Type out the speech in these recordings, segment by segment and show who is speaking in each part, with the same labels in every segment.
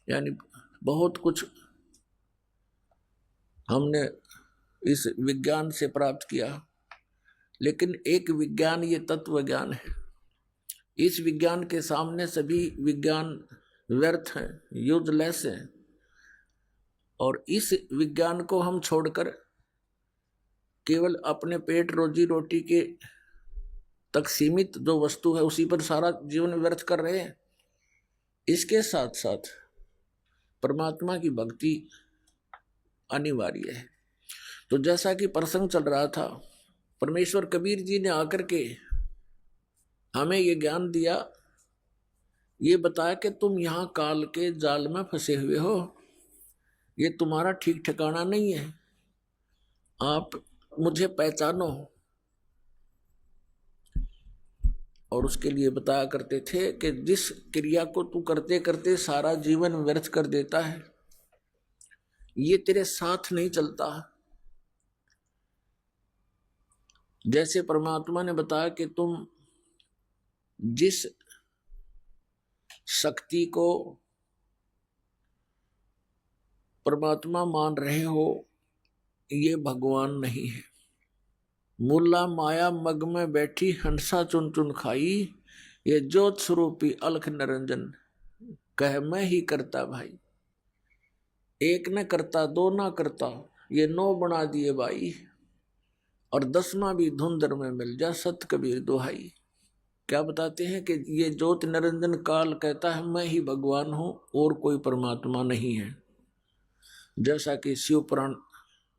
Speaker 1: यानी बहुत कुछ हमने इस विज्ञान से प्राप्त किया, लेकिन एक विज्ञान ये तत्व विज्ञान है। इस विज्ञान के सामने सभी विज्ञान व्यर्थ हैं, यूजलेस हैं। और इस विज्ञान को हम छोड़कर केवल अपने पेट रोजी रोटी के तक सीमित जो वस्तु है उसी पर सारा जीवन व्यर्थ कर रहे हैं। इसके साथ साथ परमात्मा की भक्ति अनिवार्य है। तो जैसा कि प्रसंग चल रहा था, परमेश्वर कबीर जी ने आकर के हमें ये ज्ञान दिया, ये बताया कि तुम यहां काल के जाल में फंसे हुए हो, ये तुम्हारा ठीक ठिकाना नहीं है, आप मुझे पहचानो। और उसके लिए बताया करते थे कि जिस क्रिया को तू करते करते सारा जीवन व्यर्थ कर देता है, ये तेरे साथ नहीं चलता। जैसे परमात्मा ने बताया कि तुम जिस शक्ति को परमात्मा मान रहे हो ये भगवान नहीं है। मुल्ला माया मग में बैठी हंसा चुन चुन खाई, ये ज्योत स्वरूपी अलख निरंजन कह मैं ही करता भाई। एक न करता दो ना करता, ये 9 बना दिए भाई, और 10वां भी धुंधर में मिल जा सत कबीर दुहाई। क्या बताते हैं कि ये ज्योत निरंजन काल कहता है मैं ही भगवान हूं और कोई परमात्मा नहीं है। जैसा कि शिव पुराण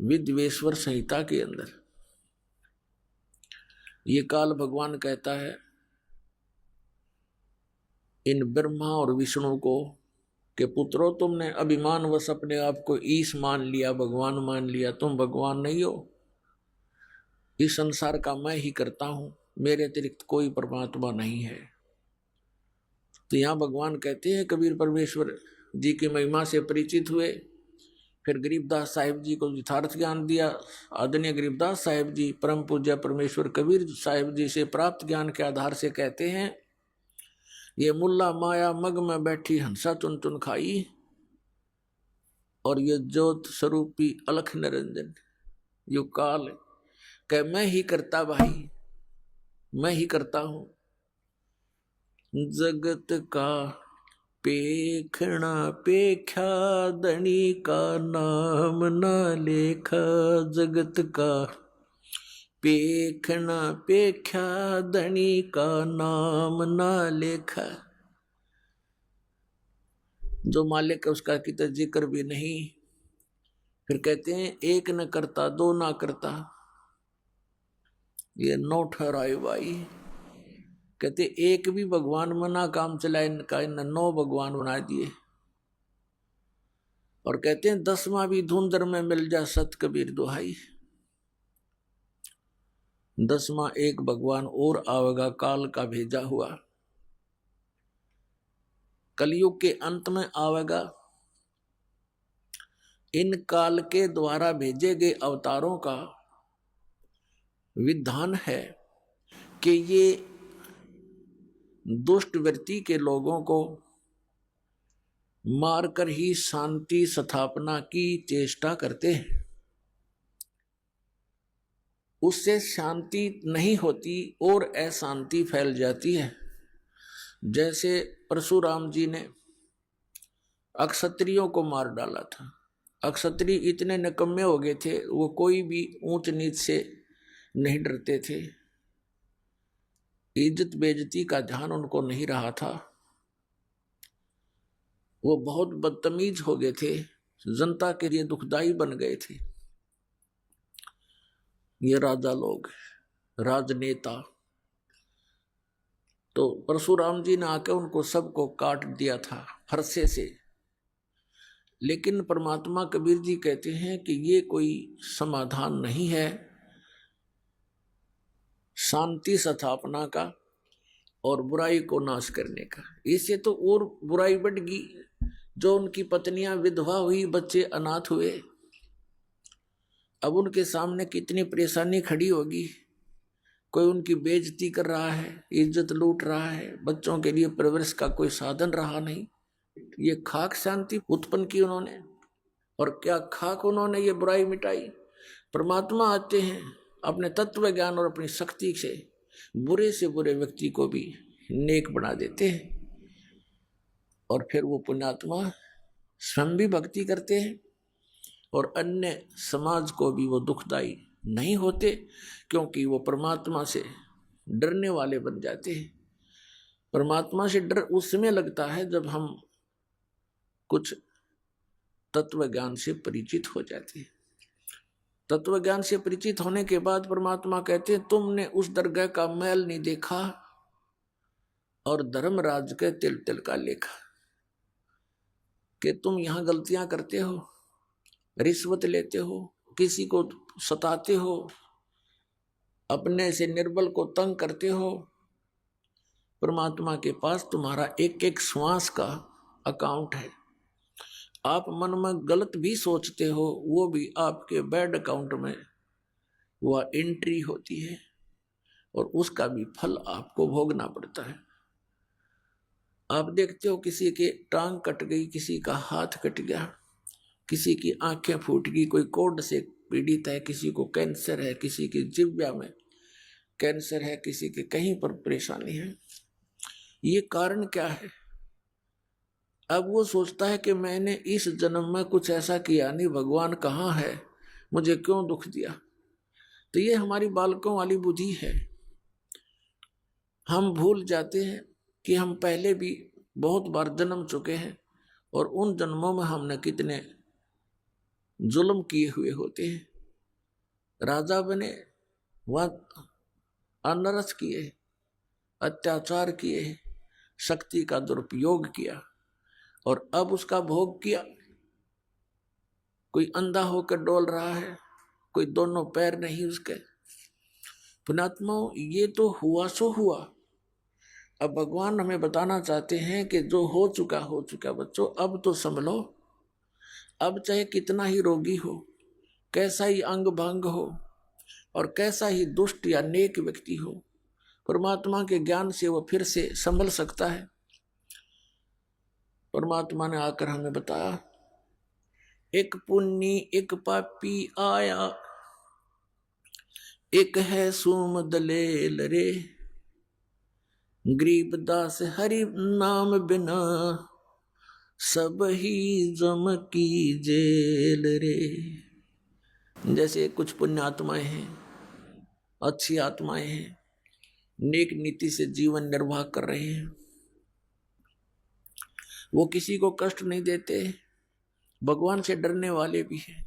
Speaker 1: विद्वेश्वर संहिता के अंदर ये काल भगवान कहता है इन ब्रह्मा और विष्णु को कि पुत्रों तुमने अभिमानवश अपने आप को ईश मान लिया, भगवान मान लिया, तुम भगवान नहीं हो। इस संसार का मैं ही करता हूं, मेरे अतिरिक्त कोई परमात्मा नहीं है। तो यहां भगवान कहते हैं कबीर परमेश्वर जी की महिमा से परिचित हुए, फिर गरीबदास साहिब जी को यथार्थ ज्ञान दिया। आदरणीय गरीबदास साहिब जी परम पूज्य परमेश्वर कबीर साहिब जी से प्राप्त ज्ञान के आधार से कहते हैं ये मुल्ला माया मग में बैठी हंसा चुन चुन खाई, और ये ज्योत स्वरूपी अलख निरंजन यो काल कह मैं ही करता भाई, मैं ही करता हूं। जगत का पेखना पेख्या धनी का नाम ना लेखा, जगत का पेखना पेख्या धनी का नाम ना लेखा। जो मालिक है उसका कितना जिक्र भी नहीं। फिर कहते हैं एक न करता दो ना करता, ये 9 ठहराए भाई। कहते एक भी भगवान मना काम चलाए इनका, इन 9 भगवान बना दिए। और कहते हैं 10वां भी धुंधर में मिल जा सत कबीर दुहाई। 10वां एक भगवान और आवेगा काल का भेजा हुआ, कलयुग के अंत में आवेगा। इन काल के द्वारा भेजे गए अवतारों का विधान है कि ये दुष्ट वृत्ति के लोगों को मारकर ही शांति स्थापना की चेष्टा करते हैं। उससे शांति नहीं होती और अशांति फैल जाती है। जैसे परशुराम जी ने अक्षत्रियों को मार डाला था। अक्षत्रिय इतने निकम्मे हो गए थे, वो कोई भी ऊंच नीच से नहीं डरते थे, इज्जत बेइज्जती का ध्यान उनको नहीं रहा था। वो बहुत बदतमीज हो गए थे, जनता के लिए दुखदाई बन गए थे। ये राजा लोग, राजनेता, तो परशुराम जी ने आकर उनको सबको काट दिया था फरसे से। लेकिन परमात्मा कबीर जी कहते हैं कि ये कोई समाधान नहीं है शांति स्थापना का और बुराई को नाश करने का। इससे तो और बुराई बढ़ गई। जो उनकी पत्नियां विधवा हुई, बच्चे अनाथ हुए, अब उनके सामने कितनी परेशानी खड़ी होगी। कोई उनकी बेइज्जती कर रहा है, इज्जत लूट रहा है, बच्चों के लिए परवरिश का कोई साधन रहा नहीं, ये खाक शांति उत्पन्न की उन्होंने, और क्या खाक उन्होंने ये बुराई मिटाई। परमात्मा आते हैं अपने तत्व ज्ञान और अपनी शक्ति से बुरे से बुरे व्यक्ति को भी नेक बना देते हैं, और फिर वो पुण्यात्मा स्वयं भी भक्ति करते हैं और अन्य समाज को भी वो दुखदाई नहीं होते, क्योंकि वो परमात्मा से डरने वाले बन जाते हैं। परमात्मा से डर उस समय लगता है जब हम कुछ तत्व ज्ञान से परिचित हो जाते हैं। तत्व ज्ञान से परिचित होने के बाद परमात्मा कहते हैं तुमने उस दरगाह का मैल नहीं देखा और धर्मराज के तिल तिल का लेखा, कि तुम यहां गलतियां करते हो, रिश्वत लेते हो, किसी को सताते हो, अपने से निर्बल को तंग करते हो। परमात्मा के पास तुम्हारा एक एक श्वास का अकाउंट है। आप मन में गलत भी सोचते हो, वो भी आपके बैड अकाउंट में वह एंट्री होती है, और उसका भी फल आपको भोगना पड़ता है। आप देखते हो किसी के टांग कट गई, किसी का हाथ कट गया, किसी की आंखें फूट गई, कोई कोढ़ से पीड़ित है, किसी को कैंसर है, किसी की जिह्वा में कैंसर है, किसी के कहीं पर परेशानी है। ये कारण क्या है? अब वो सोचता है कि मैंने इस जन्म में कुछ ऐसा किया नहीं, भगवान कहाँ है, मुझे क्यों दुख दिया। तो ये हमारी बालकों वाली बुद्धि है। हम भूल जाते हैं कि हम पहले भी बहुत बार जन्म चुके हैं, और उन जन्मों में हमने कितने जुल्म किए हुए होते हैं। राजा बने, वह अनरस किए, अत्याचार किए, शक्ति का दुरुपयोग किया, और अब उसका भोग किया। कोई अंधा होकर डोल रहा है, कोई दोनों पैर नहीं उसके। पुण्यात्माओं, ये तो हुआ सो हुआ। अब भगवान हमें बताना चाहते हैं कि जो हो चुका हो चुका बच्चों, अब तो संभलो। अब चाहे कितना ही रोगी हो, कैसा ही अंग भंग हो, और कैसा ही दुष्ट या नेक व्यक्ति हो, परमात्मा के ज्ञान से वो फिर से संभल सकता है। परमात्मा ने आकर हमें बताया, एक पुण्य एक पापी आया, एक है सूम दलेल रे, गरीबदास हरि नाम बिना सब ही जम की जेल रे। जैसे कुछ पुण्य आत्माएं हैं, अच्छी आत्माएं हैं, नेक नीति से जीवन निर्वाह कर रहे हैं, वो किसी को कष्ट नहीं देते, भगवान से डरने वाले भी हैं,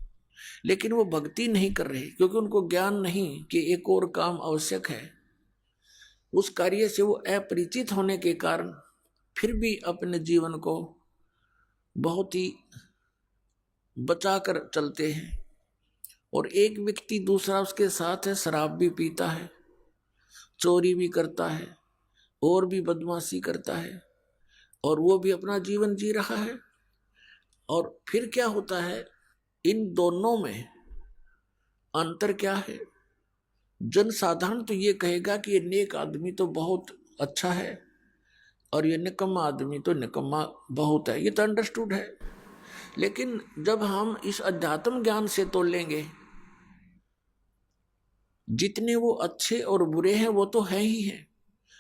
Speaker 1: लेकिन वो भक्ति नहीं कर रहे, क्योंकि उनको ज्ञान नहीं कि एक और काम आवश्यक है। उस कार्य से वो अपरिचित होने के कारण फिर भी अपने जीवन को बहुत ही बचाकर चलते हैं। और एक व्यक्ति दूसरा उसके साथ है, शराब भी पीता है, चोरी भी करता है, और भी बदमाशी करता है, और वो भी अपना जीवन जी रहा है। और फिर क्या होता है, इन दोनों में अंतर क्या है? जनसाधारण तो ये कहेगा कि ये नेक आदमी तो बहुत अच्छा है, और ये निकम्मा आदमी तो निकम्मा बहुत है, ये तो अंडरस्टूड है। लेकिन जब हम इस अध्यात्म ज्ञान से तोलेंगे, जितने वो अच्छे और बुरे हैं वो तो है ही हैं,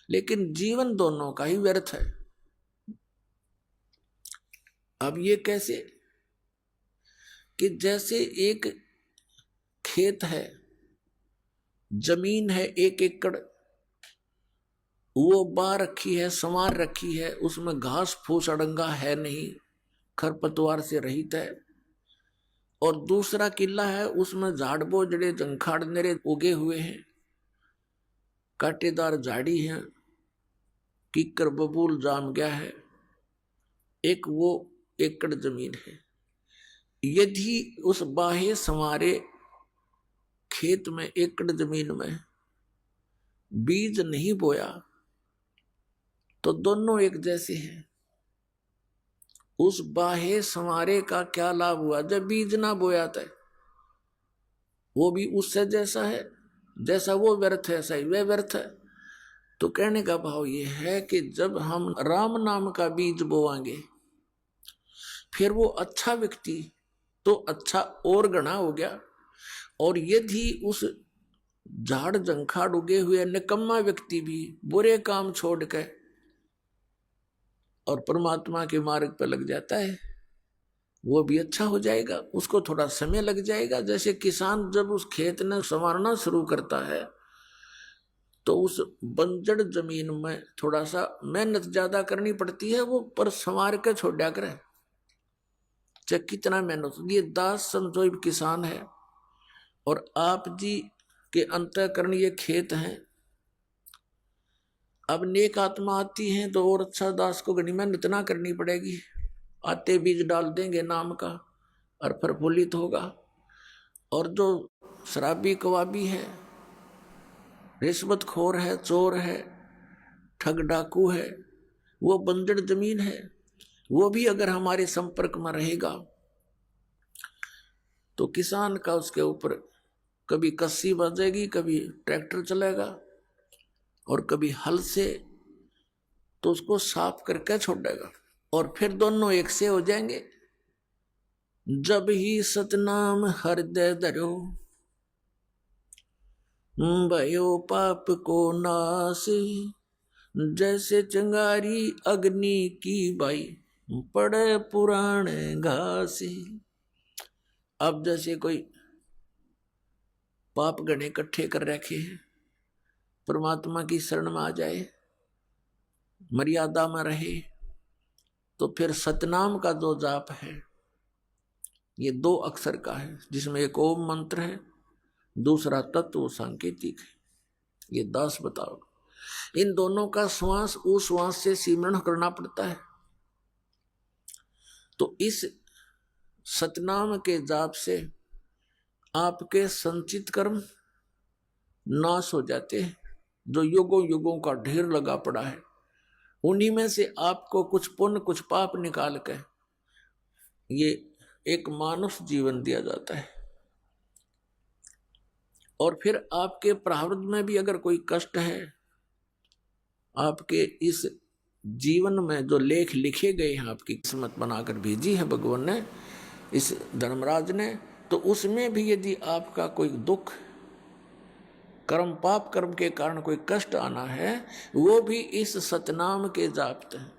Speaker 1: लेकिन जीवन दोनों का ही व्यर्थ है। अब ये कैसे? कि जैसे एक खेत है, जमीन है 1 एकड़, वो बा रखी है, संवार रखी है, उसमें घास फूस अड़ंगा है नहीं, खरपतवार से रहित है। और दूसरा किला है, उसमें झाड़ बोझड़े जंखाड़ नेरे उगे हुए हैं, कांटेदार झाड़ी है, कीकर बबूल जाम गया है। एक वो एकड़ जमीन है। यदि उस बाहे संवारे खेत में, एकड़ जमीन में बीज नहीं बोया तो दोनों एक जैसे हैं। उस बाहे संवारे का क्या लाभ हुआ जब बीज ना बोया था? वो भी उससे जैसा है, जैसा वो व्यर्थ है, ऐसा ही वह व्यर्थ है। तो कहने का भाव ये है कि जब हम राम नाम का बीज बोवांगे फिर वो अच्छा व्यक्ति तो अच्छा और गणा हो गया, और यदि उस झाड़ जंखाड़ उगे हुए निकम्मा व्यक्ति भी बुरे काम छोड़ के और परमात्मा के मार्ग पर लग जाता है, वो भी अच्छा हो जाएगा। उसको थोड़ा समय लग जाएगा। जैसे किसान जब उस खेत ने संवारना शुरू करता है तो उस बंजर जमीन में थोड़ा सा मेहनत ज्यादा करनी पड़ती है, वो पर संवार के छोड़ दिया करे, चाहे कितना मेहनत। ये दास समझो किसान है और आप जी के अंतःकरण ये खेत हैं। अब नेक आत्मा आती है तो और अच्छा दास को घनी मेहनत ना करनी पड़ेगी, आते बीज डाल देंगे नाम का और प्रफुल्लित होगा। और जो शराबी कवाबी है, रिश्वतखोर है, चोर है, ठग डाकू है, वो बंजर जमीन है, वो भी अगर हमारे संपर्क में रहेगा तो किसान का उसके ऊपर कभी कस्सी बजेगी, कभी ट्रैक्टर चलेगा और कभी हल से, तो उसको साफ करके छोड़ेगा और फिर दोनों एक से हो जाएंगे। जब ही सतनाम हृदय धरो, भयो पाप को नाश, जैसे चिंगारी अग्नि की बाई, पड़े पुराण घास। अब जैसे कोई पाप गणे इकट्ठे कर रखे हैं, परमात्मा की शरण में आ जाए, मर्यादा में रहे, तो फिर सतनाम का जो जाप है ये 2 अक्षर का है, जिसमें एक ओम मंत्र है, दूसरा तत्व सांकेतिक है। ये दास बताओ, इन दोनों का श्वास उस श्वास से सिमरण करना पड़ता है। तो इस सतनाम के जाप से आपके संचित कर्म नाश हो जाते हैं, जो युगों युगों का ढेर लगा पड़ा है। उन्हीं में से आपको कुछ पुण्य कुछ पाप निकाल के ये एक मानुष जीवन दिया जाता है। और फिर आपके प्रारब्ध में भी अगर कोई कष्ट है, आपके इस जीवन में जो लेख लिखे गए हैं, आपकी किस्मत बनाकर भेजी है भगवान ने, इस धर्मराज ने, तो उसमें भी यदि आपका कोई दुख कर्म पाप कर्म के कारण कोई कष्ट आना है, वो भी इस सतनाम के जाप हैं,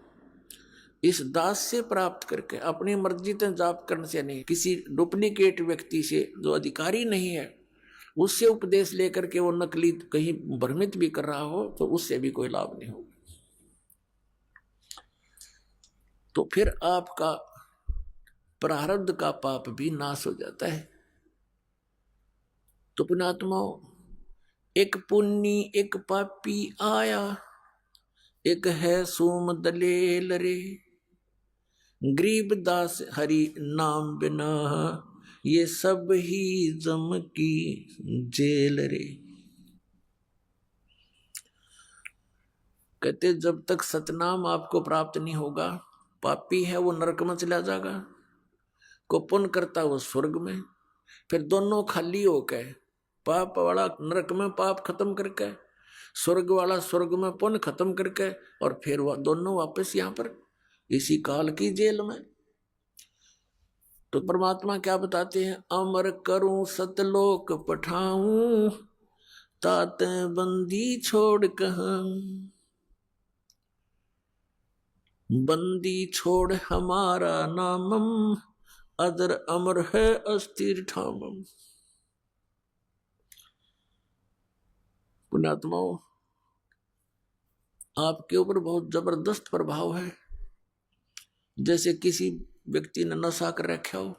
Speaker 1: इस दास से प्राप्त करके, अपनी मर्जी से जाप करने से नहीं, किसी डुप्लीकेट व्यक्ति से जो अधिकारी नहीं है उससे उपदेश लेकर के वो नकली कहीं भ्रमित भी कर रहा हो तो उससे भी कोई लाभ नहीं होगा। तो फिर आपका प्रारब्ध का पाप भी नाश हो जाता है। तो पुण्यात्माओं, एक पुण्य एक पापी आया, एक है सोम दलेल रे, गरीब दास हरि नाम बिना, ये सब ही जम की जेल रे। कहते जब तक सतनाम आपको प्राप्त नहीं होगा, पापी है वो नरक में चला जाएगा, को पुण्य करता वो स्वर्ग में। फिर दोनों खाली होके, पाप वाला नरक में पाप खत्म करके, स्वर्ग वाला स्वर्ग में पुण्य खत्म करके, और फिर वह दोनों वापस यहाँ पर इसी काल की जेल में। तो परमात्मा क्या बताते हैं, अमर करूं सतलोक पठाऊं, तात बंदी छोड़ कहां, बंदी छोड़ हमारा नामम, अदर अमर है अस्थिर ठामम। पुण्यात्माओं, आपके ऊपर बहुत जबरदस्त प्रभाव है। जैसे किसी व्यक्ति ने नशा कर रखा हो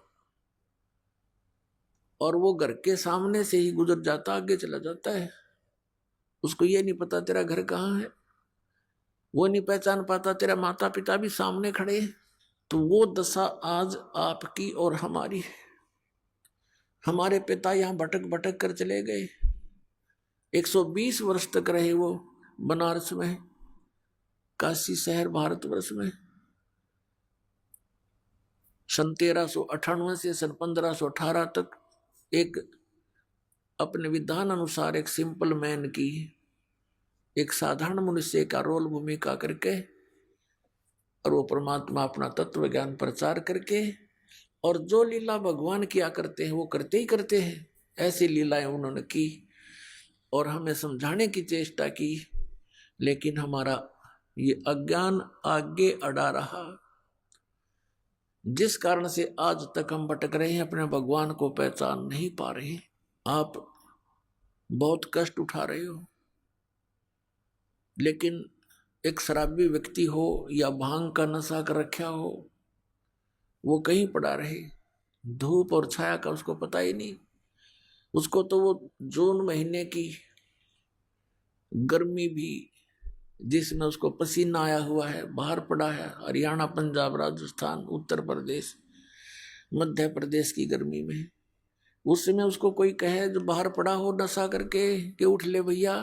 Speaker 1: और वो घर के सामने से ही गुजर जाता, आगे चला जाता है, उसको ये नहीं पता तेरा घर कहाँ है, वो नहीं पहचान पाता तेरा माता पिता भी सामने खड़े हैं। तो वो दशा आज आपकी और हमारी है। हमारे पिता यहाँ भटक भटक कर चले गए, 120 वर्ष तक रहे वो बनारस में, काशी शहर भारतवर्ष में। सन 1398 से सन 1518 तक एक अपने विधान अनुसार एक सिंपल मैन की, एक साधारण मनुष्य का रोल भूमिका करके और वो परमात्मा अपना तत्व ज्ञान प्रचार करके और जो लीला भगवान किया करते हैं वो करते ही करते हैं। ऐसी लीलाएं उन्होंने की और हमें समझाने की चेष्टा की, लेकिन हमारा ये अज्ञान आगे अड़ा रहा, जिस कारण से आज तक हम भटक रहे हैं, अपने भगवान को पहचान नहीं पा रहे। आप बहुत कष्ट उठा रहे हो, लेकिन एक शराबी व्यक्ति हो या भांग का नशा कर रखा हो, वो कहीं पड़ा रहे, धूप और छाया का उसको पता ही नहीं। उसको तो वो जून महीने की गर्मी भी, जिसमें उसको पसीना आया हुआ है, बाहर पड़ा है, हरियाणा, पंजाब, राजस्थान, उत्तर प्रदेश, मध्य प्रदेश की गर्मी में, उस समय उसको कोई कहे जो बाहर पड़ा हो नशा करके कि उठ ले भैया,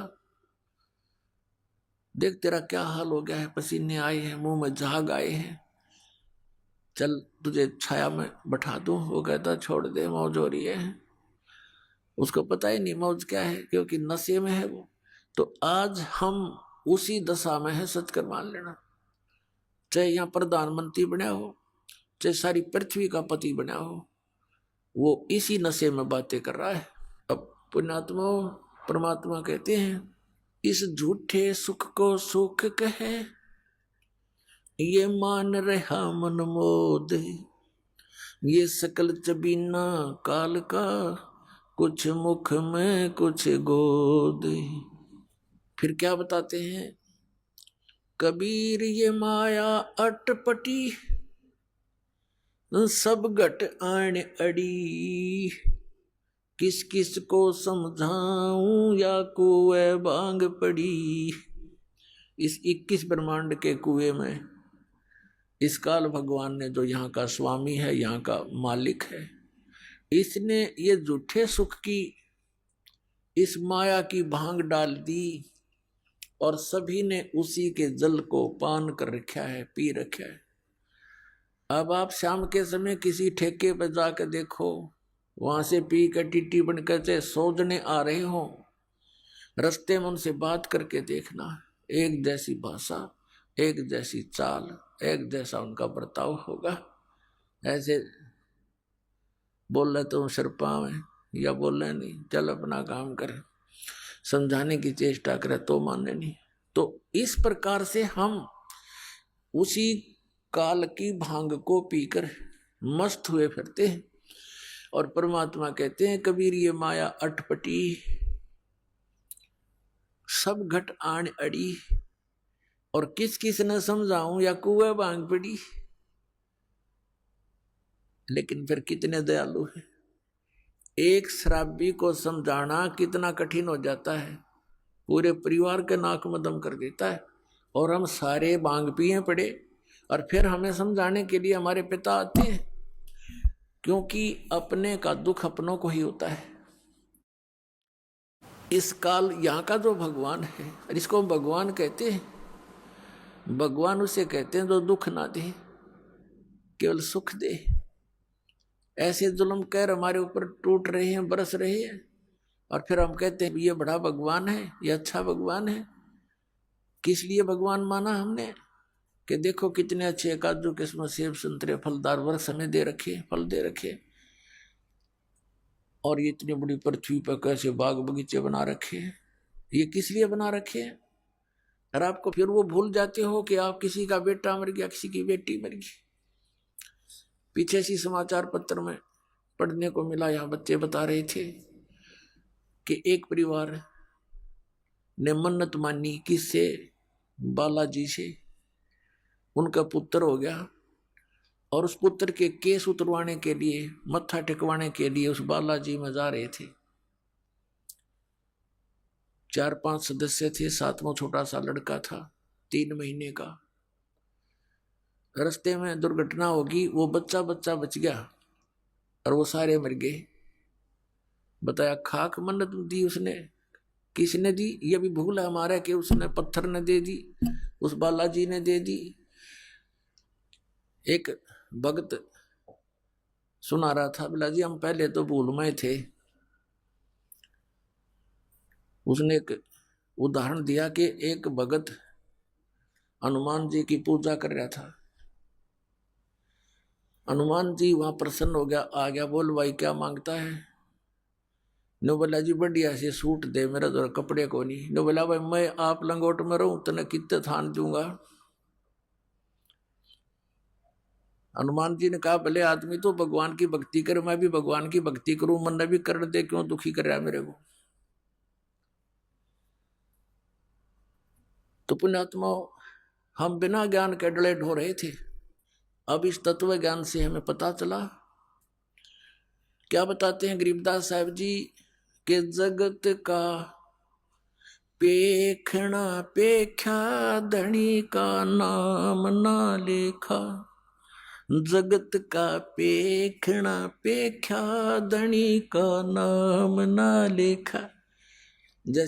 Speaker 1: देख तेरा क्या हाल हो गया है, पसीने आए हैं, मुंह में झाग आए हैं, चल तुझे छाया में बैठा दूं। वो कहता छोड़ दे, मौज हो रही है। उसको पता ही नहीं मौज क्या है, क्योंकि नशे में है वो। तो आज हम उसी दशा में है, सच कर मान लेना। चाहे यहाँ प्रधानमंत्री बना हो, चाहे सारी पृथ्वी का पति बना हो, वो इसी नशे में बातें कर रहा है। अब पुण्यात्मा परमात्मा कहते हैं, इस झूठे सुख को सुख कहे, ये मान रहा मन मोद, ये सकल चबीना काल का, कुछ मुख में कुछ गोद। फिर क्या बताते हैं, कबीर ये माया अटपटी, सब घट आण अड़ी, किस किस को समझाऊं या कुएं बांग पड़ी। इस 21 ब्रह्मांड के कुएं में इस काल भगवान ने, जो यहाँ का स्वामी है, यहाँ का मालिक है, इसने ये झूठे सुख की इस माया की भांग डाल दी और सभी ने उसी के जल को पान कर रखा है, पी रखा है। अब आप शाम के समय किसी ठेके पर जाकर देखो, वहां से पी कर टीटी बनकर से सोजने आ रहे हो, रास्ते में उनसे बात करके देखना, एक जैसी भाषा, एक जैसी चाल, एक जैसा उनका बर्ताव होगा। ऐसे बोल रहे तो सिर पाँव है, या बोल रहे नहीं, चल अपना काम कर, समझाने की चेष्टा करे तो माने नहीं। तो इस प्रकार से हम उसी काल की भांग को पीकर मस्त हुए फिरते हैं। और परमात्मा कहते हैं, कबीर ये माया अटपटी, सब घट आण अड़ी, और किस किस न समझाऊं या कुएं भांग पड़ी। लेकिन फिर कितने दयालु है, एक शराबी को समझाना कितना कठिन हो जाता है, पूरे परिवार के नाक में दम कर देता है। और हम सारे भांग पिए पड़े, और फिर हमें समझाने के लिए हमारे पिता आते हैं, क्योंकि अपने का दुख अपनों को ही होता है। इस काल यहाँ का जो भगवान है, इसको भगवान कहते हैं, भगवान उसे कहते हैं जो दुख ना दे, केवल सुख दे। ऐसे जुल्म कहर हमारे ऊपर टूट रहे हैं, बरस रहे हैं, और फिर हम कहते हैं ये बड़ा भगवान है, ये अच्छा भगवान है। किस लिए भगवान माना हमने, कि देखो कितने अच्छे काजू किस्मत सेब संतरे फलदार वृक्ष हमें दे रखे, फल दे रखे, और ये इतनी बड़ी पृथ्वी पर कैसे बाग बगीचे बना रखे हैं। ये किस लिए बना रखे हैं? और आपको फिर वो भूल जाते हो कि आप किसी का बेटा मर गया, किसी की बेटी मर गई। पीछे सी समाचार पत्र में पढ़ने को मिला, यहाँ बच्चे बता रहे थे कि एक परिवार ने मन्नत मानी, किससे? बालाजी से। उनका पुत्र हो गया, और उस पुत्र के केस उतरवाने के लिए, मत्था टेकवाने के लिए उस बालाजी में जा रहे थे। 4-5 सदस्य थे, 7वां छोटा सा लड़का था, 3 महीने का। रास्ते में दुर्घटना होगी, वो बच्चा बच गया और वो सारे मर गए। बताया खाक मन्नत दी उसने, किसने दी? ये भी भूल है हमारा कि उसने पत्थर ने दे दी, उस बालाजी ने दे दी। एक भक्त सुना रहा था, बोला जी हम पहले तो भूल में थे। उसने एक उदाहरण दिया कि एक भगत हनुमान जी की पूजा कर रहा था, हनुमान जी वहां प्रसन्न हो गया, आ गया, बोल भाई क्या मांगता है? नो बोला जी बढ़िया से सूट दे, मेरा तो कपड़े को नहीं। नो बोला भाई मैं आप लंगोट में रहूं तने कितने थान दूंगा। हनुमान जी ने कहा भले आदमी तो भगवान की भक्ति करे, मैं भी भगवान की भक्ति करूं, मन भी कर दे, क्यों दुखी कर रहा है मेरे को। तो पुण्यात्मा, हम बिना ज्ञान के डले ढो रहे थे। अब इस तत्व ज्ञान से हमें पता चला। क्या बताते हैं गरीबदास साहब जी के जगत का पेखना पेख्या धनी का नाम ना लेखा। जगत का पेखना पेख्या धनी का नाम ना लेखा। जैसे